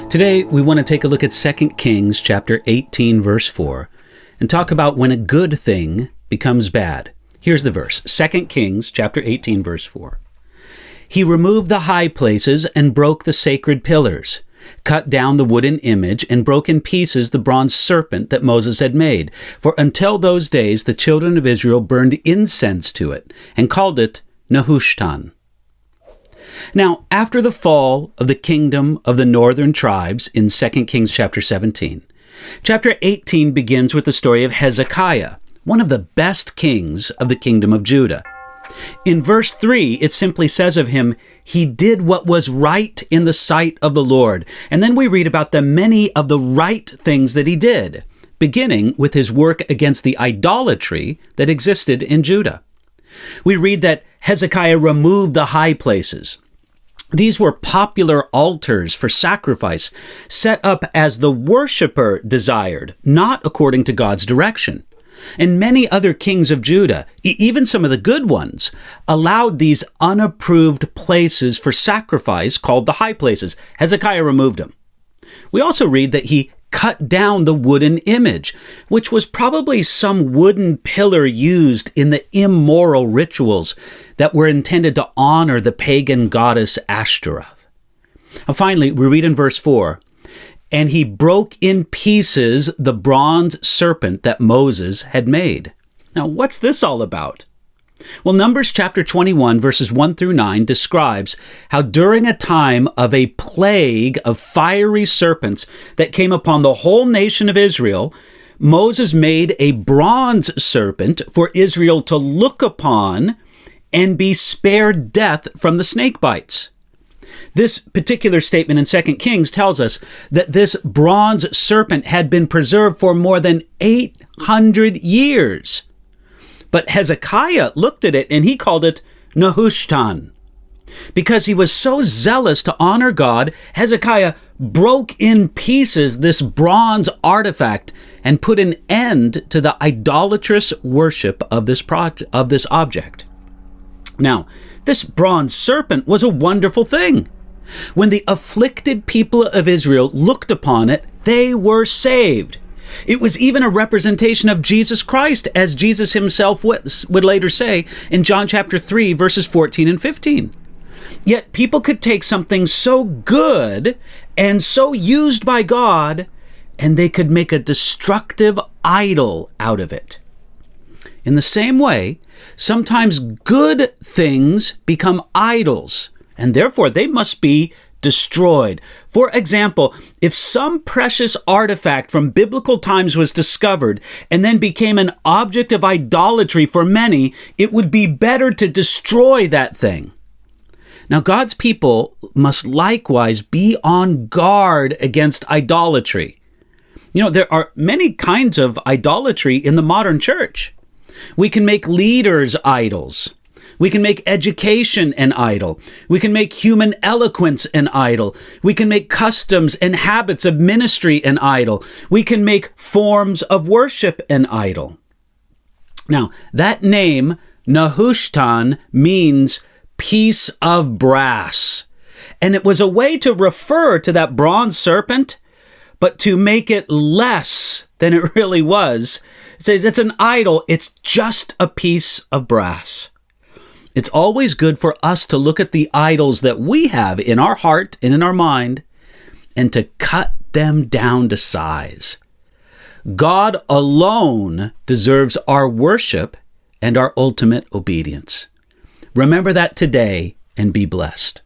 Today, we want to take a look at 2 Kings chapter 18, verse 4, and talk about when a good thing becomes bad. Here's the verse, 2 Kings chapter 18, verse 4. He removed the high places and broke the sacred pillars, cut down the wooden image, and broke in pieces the bronze serpent that Moses had made. For until those days, the children of Israel burned incense to it and called it Nehushtan. Now, after the fall of the kingdom of the northern tribes in 2 Kings chapter 17, chapter 18 begins with the story of Hezekiah, one of the best kings of the kingdom of Judah. In verse 3, it simply says of him, he did what was right in the sight of the Lord. And then we read about the many of the right things that he did, beginning with his work against the idolatry that existed in Judah. We read that Hezekiah removed the high places. These were popular altars for sacrifice, set up as the worshiper desired, not according to God's direction. And many other kings of Judah, even some of the good ones, allowed these unapproved places for sacrifice called the high places. Hezekiah removed them. We also read that he cut down the wooden image, which was probably some wooden pillar used in the immoral rituals that were intended to honor the pagan goddess Ashtaroth. And finally, we read in verse 4, and he broke in pieces the bronze serpent that Moses had made. Now, what's this all about? Well, Numbers chapter 21, verses 1 through 9 describes how during a time of a plague of fiery serpents that came upon the whole nation of Israel, Moses made a bronze serpent for Israel to look upon and be spared death from the snake bites. This particular statement in 2 Kings tells us that this bronze serpent had been preserved for more than 800 years. But Hezekiah looked at it and he called it Nehushtan. Because he was so zealous to honor God, Hezekiah broke in pieces this bronze artifact and put an end to the idolatrous worship of this object. Now, this bronze serpent was a wonderful thing. When the afflicted people of Israel looked upon it, they were saved. It was even a representation of Jesus Christ, as Jesus himself would later say in John chapter 3, verses 14 and 15. Yet people could take something so good and so used by God, and they could make a destructive idol out of it. In the same way, sometimes good things become idols, and therefore they must be destroyed. For example, if some precious artifact from biblical times was discovered and then became an object of idolatry for many, it would be better to destroy that thing. Now, God's people must likewise be on guard against idolatry. You know, there are many kinds of idolatry in the modern church. We can make leaders idols. We can make education an idol. We can make human eloquence an idol. We can make customs and habits of ministry an idol. We can make forms of worship an idol. Now, that name, Nehushtan, means piece of brass. And it was a way to refer to that bronze serpent, but to make it less than it really was. It says it's an idol. It's just a piece of brass. It's always good for us to look at the idols that we have in our heart and in our mind and to cut them down to size. God alone deserves our worship and our ultimate obedience. Remember that today and be blessed.